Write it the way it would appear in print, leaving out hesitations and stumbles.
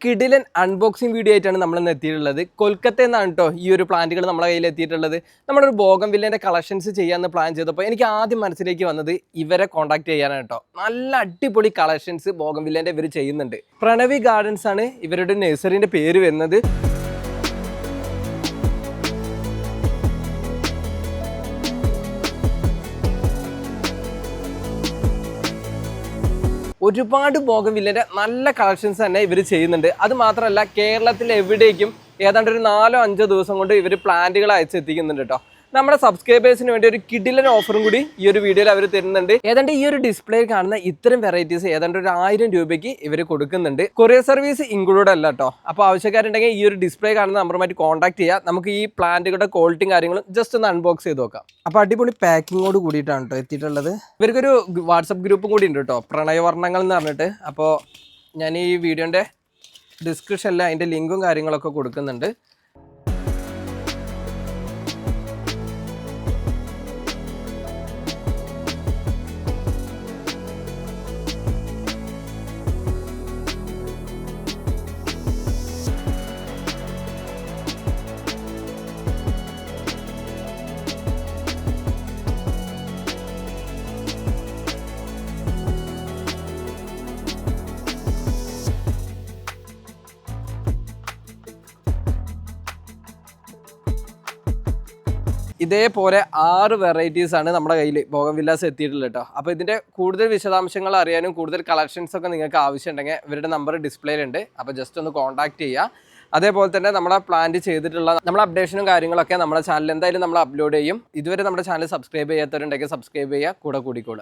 കിടിലൻ unboxing video ആയിട്ടാണ് നമ്മൾ ഇന്ന് എത്തിയിട്ടുള്ളത്. കൊൽക്കത്തയിൽ നിന്നാണ് കേട്ടോ ഈ ഒരു പ്ലാന്റുകൾ നമ്മളെ കയ്യിൽ എത്തിയിട്ടുള്ളത്. നമ്മുടെ ഒരു ബോഗൺവില്ലേൻ്റെ കളക്ഷൻസ് ചെയ്യാമെന്ന് പ്ലാൻ ചെയ്തപ്പോൾ എനിക്ക് ആദ്യം മനസ്സിലേക്ക് വന്നത് ഇവരെ കോൺടാക്ട് ചെയ്യാനാണ് കേട്ടോ. നല്ല അടിപൊളി കളക്ഷൻസ് ബോഗൺവില്ലേൻ്റെ ഇവർ ചെയ്യുന്നുണ്ട്. പ്രണവി ഗാർഡൻസ് ആണ് ഇവരുടെ നഴ്സറിൻ്റെ പേര് വരുന്നത്. ഒരുപാട് ബോഗൺവില്ലേൻ്റെ നല്ല കളക്ഷൻസ് തന്നെ ഇവർ ചെയ്യുന്നുണ്ട്. അത് മാത്രമല്ല കേരളത്തിൽ എവിടേക്കും ഏതാണ്ട് ഒരു 4-5 ദിവസം കൊണ്ട് ഇവർ പ്ലാന്റുകൾ അയച്ചെത്തിക്കുന്നുണ്ട് കേട്ടോ. നമ്മുടെ സബ്സ്ക്രൈബേഴ്സിന് വേണ്ടി ഒരു കിടിലൻ ഓഫറും കൂടി ഈ ഒരു വീഡിയോയിൽ അവർ തരുന്നുണ്ട്. ഏതാണ്ട് ഈ ഒരു ഡിസ്പ്ലേയിൽ കാണുന്ന ഇത്തരം വെറൈറ്റീസ് ഏതാണ്ട് ഒരു 1000 രൂപയ്ക്ക് ഇവർ കൊടുക്കുന്നുണ്ട്. കൊറിയർ സർവീസ് ഇൻക്ലൂഡ് അല്ല കേട്ടോ. അപ്പോൾ ആവശ്യക്കാരുണ്ടെങ്കിൽ ഈ ഒരു ഡിസ്പ്ലേ കാണുന്ന നമ്പറുമായിട്ട് കോൺടാക്ട് ചെയ്യുക. നമുക്ക് ഈ പ്ലാന്റുകളുടെ ക്വാളിറ്റിയും കാര്യങ്ങളും ജസ്റ്റ് ഒന്ന് അൺബോക്സ് ചെയ്ത് നോക്കാം. അപ്പോൾ അടിപൊളി പാക്കിങ്ങോട് കൂടിയിട്ടാണ് കേട്ടോ എത്തിയിട്ടുള്ളത്. ഇവർക്കൊരു വാട്സപ്പ് ഗ്രൂപ്പും കൂടി ഉണ്ട് കേട്ടോ, പ്രണയവർണ്ണങ്ങൾ എന്ന് പറഞ്ഞിട്ട്. അപ്പോൾ ഞാൻ ഈ വീഡിയോൻ്റെ ഡിസ്ക്രിപ്ഷനിൽ അതിൻ്റെ ലിങ്കും കാര്യങ്ങളൊക്കെ കൊടുക്കുന്നുണ്ട്. ഇതേപോലെ 6 വെറൈറ്റീസ് ആണ് നമ്മുടെ കയ്യിൽ ബോഗൺവില്ലാസ് എത്തിയിട്ടുള്ളത് കേട്ടോ. അപ്പോൾ ഇതിൻ്റെ കൂടുതൽ വിശദാംശങ്ങൾ അറിയാനും കൂടുതൽ കളക്ഷൻസ് ഒക്കെ നിങ്ങൾക്ക് ആവശ്യമുണ്ടെങ്കിൽ ഇവരുടെ നമ്പർ ഡിസ്പ്ലേയിലുണ്ട്. അപ്പോൾ ജസ്റ്റ് ഒന്ന് കോൺടാക്ട് ചെയ്യുക. അതേപോലെ തന്നെ നമ്മളെ പ്ലാന്റ് ചെയ്തിട്ടുള്ള നമ്മളെ അപ്ഡേഷനും കാര്യങ്ങളൊക്കെ നമ്മുടെ ചാനൽ എന്തായാലും നമ്മൾ അപ്ലോഡ് ചെയ്യും. ഇതുവരെ നമ്മുടെ ചാനൽ സബ്സ്ക്രൈബ് ചെയ്യാത്തവരുണ്ടെങ്കിൽ സബ്സ്ക്രൈബ് ചെയ്യുക, കൂടെ കൂടിക്കോളുക.